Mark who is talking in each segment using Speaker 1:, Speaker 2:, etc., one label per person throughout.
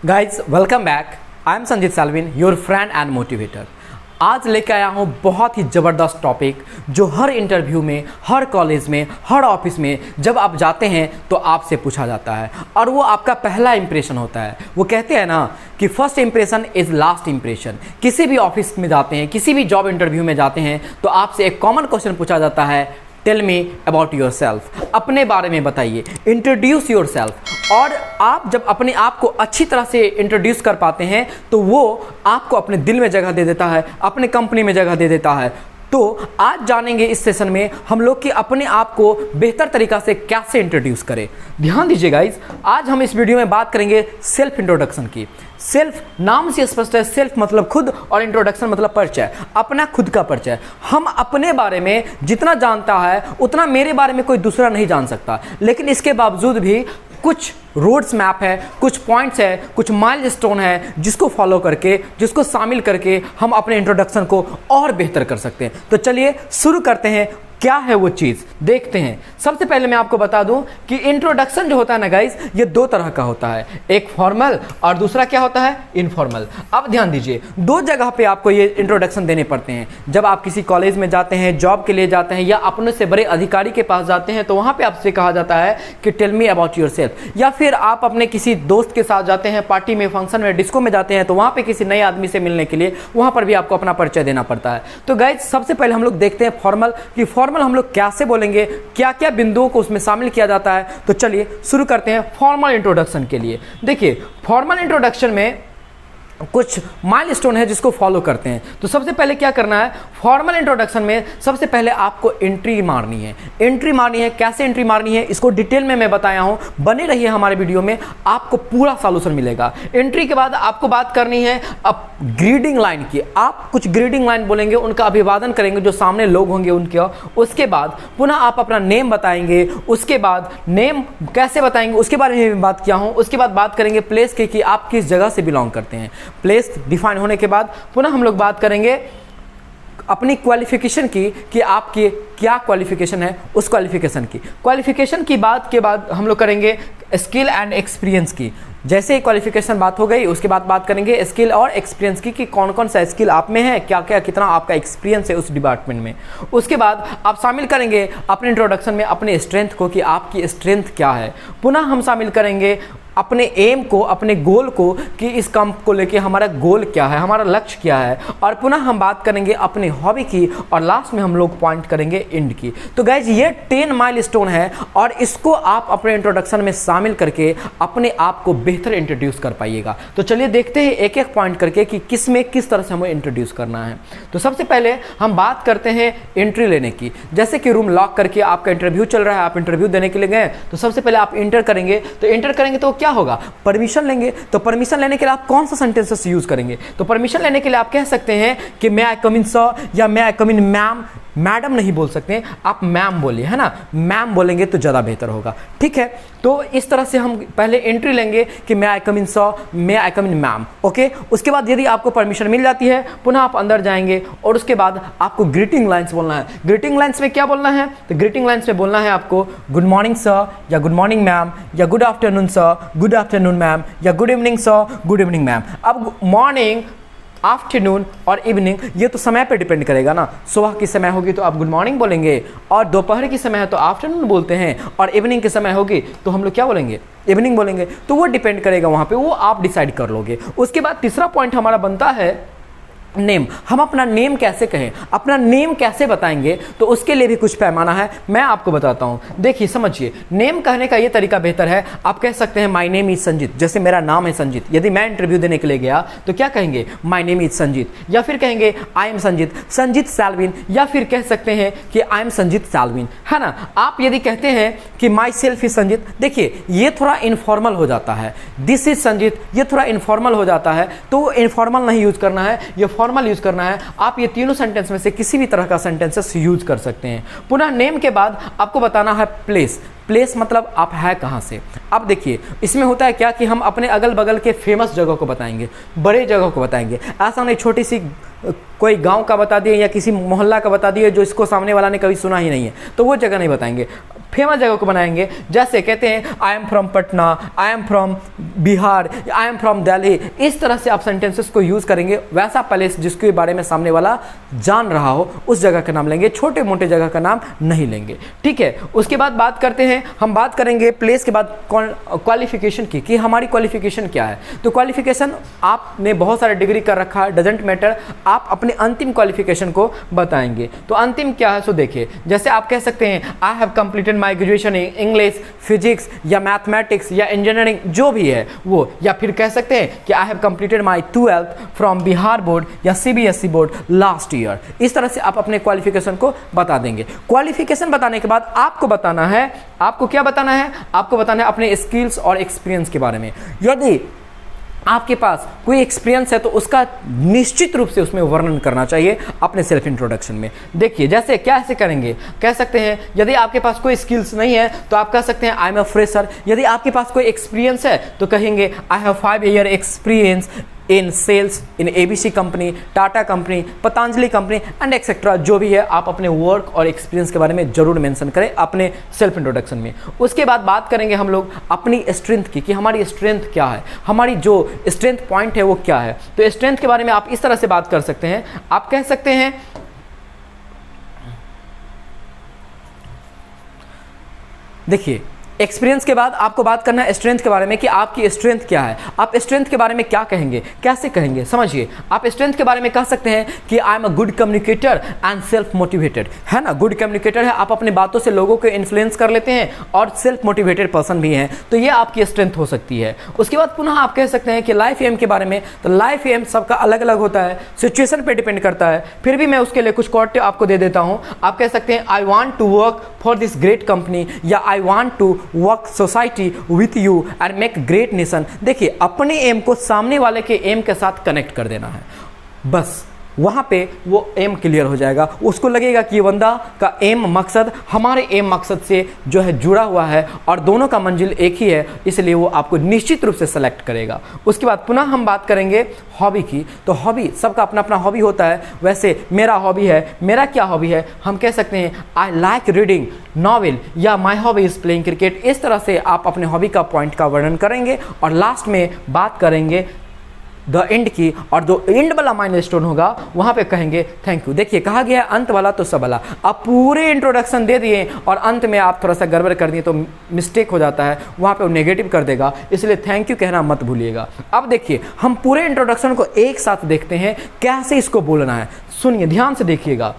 Speaker 1: Guys welcome back. I am Sanjeet Salvin, your friend and motivator. आज लेके आया हूँ बहुत ही ज़बरदस्त टॉपिक जो हर इंटरव्यू में, हर कॉलेज में, हर ऑफिस में जब आप जाते हैं तो आपसे पूछा जाता है और वो आपका पहला इंप्रेशन होता है। वो कहते हैं ना कि first impression is last impression. किसी भी ऑफिस में जाते हैं, किसी भी जॉब इंटरव्यू में जाते हैं तो आपसे एक कॉमन क्वेश्चन पूछा जाता है, tell me about yourself. अपने बारे में बताइए, इंट्रोड्यूस योर सेल्फ। और आप जब अपने आप को अच्छी तरह से इंट्रोड्यूस कर पाते हैं तो वो आपको अपने दिल में जगह दे देता है, अपने कंपनी में जगह दे देता है। तो आज जानेंगे इस सेशन में हम लोग कि अपने आप को बेहतर तरीका से कैसे इंट्रोड्यूस करें। ध्यान दीजिए गाइज, आज हम इस वीडियो में बात करेंगे सेल्फ इंट्रोडक्शन की। सेल्फ नाम से स्पष्ट है, सेल्फ मतलब खुद और इंट्रोडक्शन मतलब परिचय, अपना खुद का परिचय। हम अपने बारे में जितना जानता है उतना मेरे बारे में कोई दूसरा नहीं जान सकता, लेकिन इसके बावजूद भी कुछ रोड्स मैप है, कुछ पॉइंट्स है, कुछ माइलस्टोन है जिसको फॉलो करके, जिसको शामिल करके हम अपने इंट्रोडक्शन को और बेहतर कर सकते हैं। तो चलिए शुरू करते हैं, क्या है वो चीज़ देखते हैं। सबसे पहले मैं आपको बता दूं कि इंट्रोडक्शन जो होता है ना गाइस, ये दो तरह का होता है, एक फॉर्मल और दूसरा क्या होता है, इनफॉर्मल। अब ध्यान दीजिए, दो जगह पे आपको ये इंट्रोडक्शन देने पड़ते हैं। जब आप किसी कॉलेज में जाते हैं, जॉब के लिए जाते हैं या अपने से बड़े अधिकारी के पास जाते हैं तो वहाँ पे आपसे कहा जाता है कि tell me about yourself. या फिर आप अपने किसी दोस्त के साथ जाते हैं, पार्टी में, फंक्शन में, डिस्को में जाते हैं तो वहाँ पर किसी नए आदमी से मिलने के लिए वहाँ पर भी आपको अपना परिचय देना पड़ता है। तो गाइस सबसे पहले हम लोग देखते हैं फॉर्मल, कि फॉर्मल हम लोग कैसे बोलेंगे, क्या क्या बिंदुओं को उसमें शामिल किया जाता है। तो चलिए शुरू करते हैं फॉर्मल इंट्रोडक्शन के लिए। देखिए फॉर्मल इंट्रोडक्शन में कुछ माइलस्टोन है जिसको फॉलो करते हैं। तो सबसे पहले क्या करना है, फॉर्मल इंट्रोडक्शन में सबसे पहले आपको एंट्री मारनी है। एंट्री मारनी है, कैसे एंट्री मारनी है इसको डिटेल में मैं बताया हूं, बने रहिए हमारे वीडियो में, आपको पूरा सॉल्यूशन मिलेगा। एंट्री के बाद आपको बात करनी है अब ग्रीटिंग लाइन की। आप कुछ ग्रीटिंग लाइन बोलेंगे, उनका अभिवादन करेंगे जो सामने लोग होंगे उनके। उसके बाद पुनः आप अपना नेम बताएंगे। उसके बाद नेम कैसे बताएंगे उसके बारे में बात किया हूं। उसके बाद बात करेंगे प्लेस की कि आप किस जगह से बिलोंग करते हैं। प्लेस डिफाइन होने के बाद पुनः हम लोग बात करेंगे अपनी क्वालिफिकेशन की कि आपकी क्या क्वालिफिकेशन है, उस क्वालिफिकेशन की बात के बाद हम लोग करेंगे स्किल एंड एक्सपीरियंस की। जैसे ही क्वालिफिकेशन बात हो गई उसके बाद बात करेंगे स्किल और एक्सपीरियंस की कि कौन कौन सा स्किल आप में है, क्या क्या कितना आपका एक्सपीरियंस है उस डिपार्टमेंट में। उसके बाद आप शामिल करेंगे अपने इंट्रोडक्शन में अपने स्ट्रेंथ को कि आपकी स्ट्रेंथ क्या है। पुनः हम शामिल करेंगे अपने एम को, अपने गोल को कि इस काम को लेके हमारा गोल क्या है, हमारा लक्ष्य क्या है। और पुनः हम बात करेंगे अपने हॉबी की और लास्ट में हम लोग पॉइंट करेंगे एंड की। तो गाइज ये 10 माइलस्टोन है और इसको आप अपने इंट्रोडक्शन में शामिल करके अपने आप को बेहतर इंट्रोड्यूस कर पाइएगा। तो चलिए देखते हैं एक एक पॉइंट करके कि किस में किस तरह से हमें इंट्रोड्यूस करना है। तो सबसे पहले हम बात करते हैं एंट्री लेने की। जैसे कि रूम लॉक करके आपका इंटरव्यू चल रहा है, आप इंटरव्यू देने के लिए गए तो सबसे पहले आप इंटर करेंगे। तो इंटर करेंगे तो क्या होगा, परमिशन लेंगे। तो परमिशन लेने के लिए आप कौन सा सेंटेंसेस यूज करेंगे, तो परमिशन लेने के लिए आप कह सकते हैं कि may I come in sir या मे I come in ma'am. Madam नहीं बोल सकते, आप मैम बोलिए, है ना, मैम बोलेंगे तो ज़्यादा बेहतर होगा। ठीक है, तो इस तरह से हम पहले एंट्री लेंगे कि may I come in sir, may I come in ma'am. Okay, उसके बाद यदि आपको परमिशन मिल जाती है पुनः आप अंदर जाएंगे और उसके बाद आपको ग्रीटिंग लाइन्स बोलना है। ग्रीटिंग लाइन्स में क्या बोलना है, तो ग्रीटिंग लाइन्स में बोलना है आपको गुड मॉर्निंग सर या गुड मॉर्निंग मैम या good afternoon sir, good afternoon ma'am या good evening sir, good evening ma'am. अब मॉर्निंग, आफ्टरनून और इवनिंग ये तो समय पे डिपेंड करेगा ना। सुबह की समय होगी तो आप गुड मॉर्निंग बोलेंगे और दोपहर की समय है तो आफ्टरनून बोलते हैं और इवनिंग की समय होगी तो हम लोग क्या बोलेंगे, इवनिंग बोलेंगे। तो वो डिपेंड करेगा वहाँ पे, वो आप डिसाइड कर लोगे। उसके बाद तीसरा पॉइंट हमारा बनता है नेम। हम अपना नेम कैसे कहें, अपना नेम कैसे बताएंगे, तो उसके लिए भी कुछ पैमाना है, मैं आपको बताता हूं। देखिए समझिए, नेम कहने का ये तरीका बेहतर है। आप कह सकते हैं माय नेम इज संजीत, जैसे मेरा नाम है संजीत। यदि मैं इंटरव्यू देने के लिए गया तो क्या कहेंगे, माय नेम इज संजीत, या फिर कहेंगे I am Sanjeet, Sanjeet Salvin, या फिर कह सकते हैं कि आई एम संजीत साल्विन, है ना। आप यदि कहते हैं कि माई सेल्फ इज संजीत, देखिए ये थोड़ा इनफॉर्मल हो जाता है। दिस इज संजीत, ये थोड़ा इनफॉर्मल हो जाता है, तो इनफॉर्मल नहीं यूज करना है, ये फॉर्मल यूज करना है। आप ये तीनों सेंटेंस में से किसी भी तरह का सेंटेंसेस यूज कर सकते हैं। पुनः नेम के बाद आपको बताना है प्लेस। प्लेस मतलब आप है कहाँ से। अब देखिए इसमें होता है क्या कि हम अपने अगल बगल के फेमस जगह को बताएंगे, बड़े जगह को बताएंगे। ऐसा नहीं छोटी सी कोई गांव का बता दिए या किसी मोहल्ला का बता दिए जो इसको सामने वाला ने कभी सुना ही नहीं है, तो वो जगह नहीं बताएंगे। फेमस जगह को बनाएंगे। जैसे कहते हैं I am from Patna, I am from Bihar, I am from Delhi, इस तरह से आप सेंटेंसेस को यूज़ करेंगे। वैसा प्लेस जिसके बारे में सामने वाला जान रहा हो उस जगह का नाम लेंगे, छोटे मोटे जगह का नाम नहीं लेंगे, ठीक है। उसके बाद बात करते हैं, हम बात करेंगे प्लेस के बाद क्वालिफिकेशन की, कि हमारी क्वालिफिकेशन क्या है। तो क्वालिफिकेशन आपने बहुत सारे डिग्री कर रखा है, डजेंट मैटर, आप अपने अंतिम क्वालिफिकेशन को बताएंगे। तो अंतिम क्या है सो देखिए, जैसे आप कह सकते हैं I have completed my graduation in English, physics या मैथमेटिक्स या इंजीनियरिंग जो भी है वो, या फिर कह सकते हैं कि I have completed my 12th from Bihar board या CBSE बोर्ड लास्ट ईयर। इस तरह से आप अपने क्वालिफिकेशन को बता देंगे। क्वालिफिकेशन बताने के बाद आपको बताना है, आपको क्या बताना है, आपको बताना है अपने स्किल्स और एक्सपीरियंस के बारे में। यदि आपके पास कोई एक्सपीरियंस है तो उसका निश्चित रूप से उसमें वर्णन करना चाहिए अपने सेल्फ इंट्रोडक्शन में। देखिए जैसे क्या ऐसे करेंगे, कह सकते हैं यदि आपके पास कोई स्किल्स नहीं है तो आप कह सकते हैं आई एम अ फ्रेशर। यदि आपके पास कोई एक्सपीरियंस है तो कहेंगे I have 5 year experience in sales in ABC company, Tata company, Patanjali company and etcetera. जो भी है आप अपने वर्क और एक्सपीरियंस के बारे में जरूर मेंशन करें अपने सेल्फ इंट्रोडक्शन में। उसके बाद बात करेंगे हम लोग अपनी स्ट्रेंथ की, कि हमारी स्ट्रेंथ क्या है, हमारी जो स्ट्रेंथ पॉइंट है वो क्या है। तो स्ट्रेंथ के बारे में आप इस तरह से बात कर सकते हैं, आप कह सकते हैं देखिए एक्सपीरियंस के बाद आपको बात करना है स्ट्रेंथ के बारे में, कि आपकी स्ट्रेंथ क्या है। आप स्ट्रेंथ के बारे में क्या कहेंगे, कैसे कहेंगे, समझिए। आप स्ट्रेंथ के बारे में कह सकते हैं कि I am a good communicator and self motivated, है ना। गुड कम्युनिकेटर है, आप अपनी बातों से लोगों को इन्फ्लुएंस कर लेते हैं, और सेल्फ मोटिवेटेड पर्सन भी हैं, तो ये आपकी स्ट्रेंथ हो सकती है। उसके बाद पुनः आप कह सकते हैं कि लाइफ एम के बारे में, तो लाइफ एम सबका अलग अलग होता है, सिचुएशन पे डिपेंड करता है, फिर भी मैं उसके लिए कुछ क्वार्टर आपको दे देता हूँ। आप कह सकते हैं I want to work for this great company, या I want to work society with you and make great nation. देखिए अपने एम को सामने वाले के एम के साथ कनेक्ट कर देना है, बस वहाँ पे वो एम क्लियर हो जाएगा। उसको लगेगा कि ये बंदा का एम मकसद हमारे एम मकसद से जो है जुड़ा हुआ है, और दोनों का मंजिल एक ही है, इसलिए वो आपको निश्चित रूप से सेलेक्ट करेगा। उसके बाद पुनः हम बात करेंगे हॉबी की। तो हॉबी सबका अपना अपना हॉबी होता है। वैसे मेरा हॉबी है, मेरा क्या हॉबी है, हम कह सकते हैं आई लाइक रीडिंग नॉवेल, या my hobby is playing cricket. इस तरह से आप अपने हॉबी का पॉइंट का वर्णन करेंगे, और लास्ट में बात करेंगे द एंड की, और जो एंड वाला माइलस्टोन होगा वहाँ पे कहेंगे थैंक यू। देखिए कहा गया अंत वाला तो सब वाला, आप पूरे इंट्रोडक्शन दे दिए और अंत में आप थोड़ा सा गड़बड़ कर दिए तो मिस्टेक हो जाता है, वहाँ पे वो नेगेटिव कर देगा, इसलिए थैंक यू कहना मत भूलिएगा। अब देखिए हम पूरे इंट्रोडक्शन को एक साथ देखते हैं कैसे इसको बोलना है। सुनिए ध्यान से देखिएगा,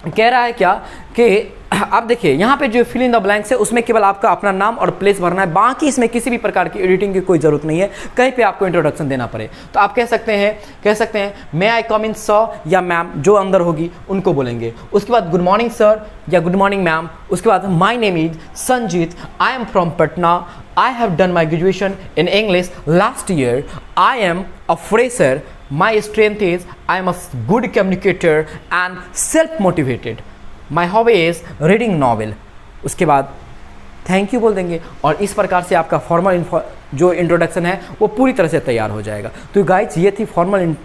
Speaker 1: कह रहा है क्या कि आप देखिए यहाँ पे जो फिल इन द ब्लैंक्स है उसमें केवल आपका अपना नाम और प्लेस भरना है, बाकी इसमें किसी भी प्रकार की एडिटिंग की कोई जरूरत नहीं है, कहीं पे आपको इंट्रोडक्शन देना पड़े। तो आप कह सकते हैं मे आई कम इन सर, या मैम जो अंदर होगी उनको बोलेंगे। उसके बाद गुड मॉर्निंग सर या गुड मॉर्निंग मैम। उसके बाद my name is Sanjeet, I am from Patna, I have done my graduation in English last year, I am a fresher, my strength is I am a good communicator and self motivated, my hobby is reading novel। उसके बाद thank you बोल देंगे, और इस प्रकार से आपका formal जो इंट्रोडक्शन है वो पूरी तरह से तैयार हो जाएगा। तो गाइज ये थी फॉर्मल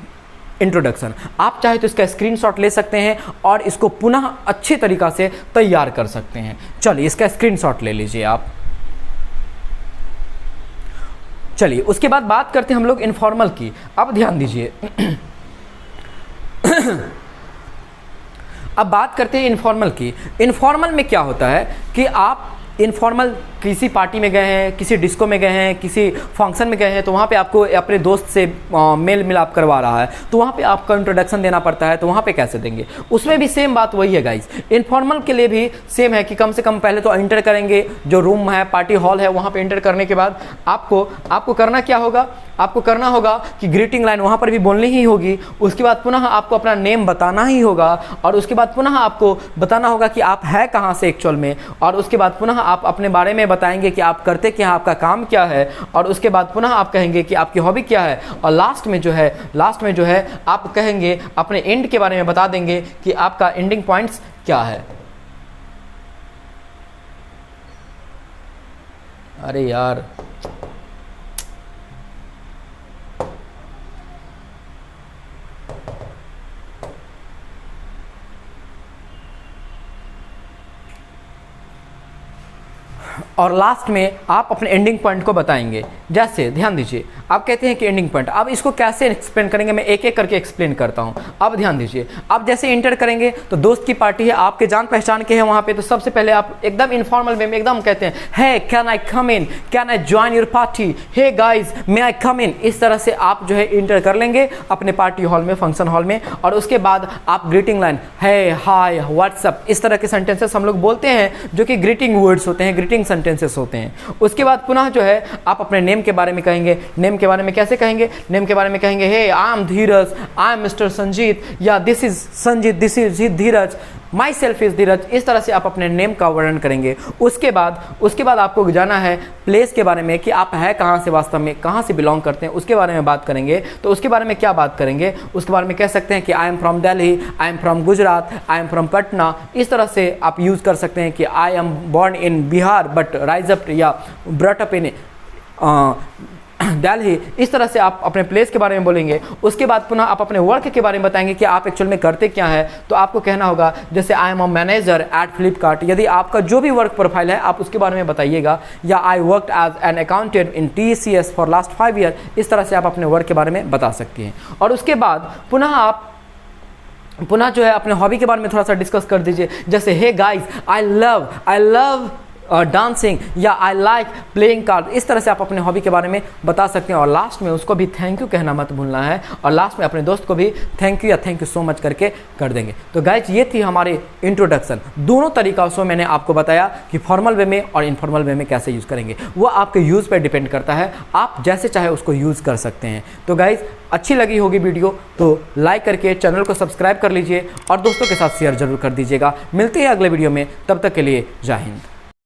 Speaker 1: इंट्रोडक्शन। आप चाहे तो इसका स्क्रीनशॉट ले सकते हैं और इसको पुनः अच्छे तरीक़ा से तैयार कर सकते हैं। चलिए इसका स्क्रीनशॉट ले लीजिए आप। चलिए उसके बाद बात करते हैं हम लोग इनफॉर्मल की। अब ध्यान दीजिए अब बात करते हैं इनफॉर्मल की। इनफॉर्मल में क्या होता है कि आप इनफॉर्मल किसी पार्टी में गए हैं, किसी डिस्को में गए हैं, किसी फंक्शन में गए हैं, तो वहाँ पे आपको अपने दोस्त से मेल मिलाप करवा रहा है, तो वहाँ पे आपका इंट्रोडक्शन देना पड़ता है, तो वहाँ पे कैसे देंगे। उसमें भी सेम बात वही है गाइज। इनफॉर्मल के लिए भी सेम है कि कम से कम पहले तो एंटर करेंगे, जो रूम है पार्टी हॉल है वहाँ पे एंटर करने के बाद आपको करना क्या होगा, आपको करना होगा कि ग्रीटिंग लाइन वहाँ पर भी बोलनी ही होगी। उसके बाद पुनः आपको अपना नेम बताना ही होगा, और उसके बाद पुनः आपको बताना होगा कि आप है कहाँ से एक्चुअल में, और उसके बाद पुनः आप अपने बारे में बताएंगे कि आप करते क्या, आपका काम क्या है, और उसके बाद पुनः आप कहेंगे कि आपकी हॉबी क्या है, और लास्ट में जो है आप कहेंगे अपने एंड के बारे में बता देंगे कि आपका एंडिंग पॉइंट्स क्या है। अरे यार और लास्ट में आप अपने एंडिंग पॉइंट को बताएंगे। जैसे ध्यान दीजिए, आप कहते हैं कि एंडिंग पॉइंट, अब इसको कैसे एक्सप्लेन करेंगे मैं एक एक करके एक्सप्लेन करता हूं। अब ध्यान दीजिए, आप जैसे इंटर करेंगे तो दोस्त की पार्टी है, आपके जान पहचान के हैं वहां पे, तो सबसे पहले आप एकदम इनफॉर्मल वे में एकदम कहते हैं, hey can I come in, can I join your party, hey guys may I come in. इस तरह से आप जो है इंटर कर लेंगे अपने पार्टी हॉल में, फंक्शन हॉल में, और उसके बाद आप ग्रीटिंग लाइन हे हाय व्हाट्सअप, इस तरह के सेंटेंसेस हम लोग बोलते हैं जो कि ग्रीटिंग वर्ड्स होते हैं, ग्रीटिंग सेंटेंसेस होते हैं। उसके बाद पुनः जो है आप अपने नेम के बारे में कहेंगे। नेम के बारे में कैसे कहेंगे? नेम के बारे में कहेंगे, hey I am Dheeraj, I am mister Sanjeet, या this is Sanjeet, this is Dheeraj, myself is Dheeraj. इस तरह से आप अपने नेम का वर्णन करेंगे। उसके बाद आपको जाना है प्लेस के बारे में कि आप है कहाँ से, वास्तव में कहाँ से बिलोंग करते हैं, उसके बारे में बात करेंगे। तो उसके बारे में क्या बात करेंगे? उसके बारे में कह सकते हैं कि I am from Delhi, I am from Gujarat, I am from Patna. इस तरह से आप यूज़ कर सकते हैं कि I am born in Bihar but rise up या ब्रॉट अप इन दिल्ली। इस तरह से आप अपने प्लेस के बारे में बोलेंगे। उसके बाद पुनः आप अपने वर्क के बारे में बताएंगे कि आप एक्चुअल में करते क्या है। तो आपको कहना होगा जैसे I am a manager eight Flipkart, यदि आपका जो भी वर्क प्रोफाइल है आप उसके बारे में बताइएगा, या I worked as an accountant in TCS for last 5 year. इस तरह से आप अपने वर्क के बारे में बता सकते हैं। और उसके बाद पुनः जो है अपने हॉबी के बारे में थोड़ा सा डिस्कस कर दीजिए। जैसे hey guys I love dancing, या आई लाइक प्लेइंग कार्ड। इस तरह से आप अपने हॉबी के बारे में बता सकते हैं। और लास्ट में उसको भी थैंक यू कहना मत भूलना है, और लास्ट में अपने दोस्त को भी थैंक यू या थैंक यू सो मच करके कर देंगे। तो गाइज ये थी हमारी इंट्रोडक्शन। दोनों तरीक़ों से मैंने आपको बताया कि फॉर्मल वे में और इनफॉर्मल वे में कैसे यूज़ करेंगे। वो आपके यूज़ पर डिपेंड करता है, आप जैसे चाहे उसको यूज़ कर सकते हैं। तो गाइज अच्छी लगी होगी वीडियो तो लाइक करके चैनल को सब्सक्राइब कर लीजिए और दोस्तों के साथ शेयर जरूर कर दीजिएगा। मिलते हैं अगले वीडियो में, तब तक के लिए जय हिंद।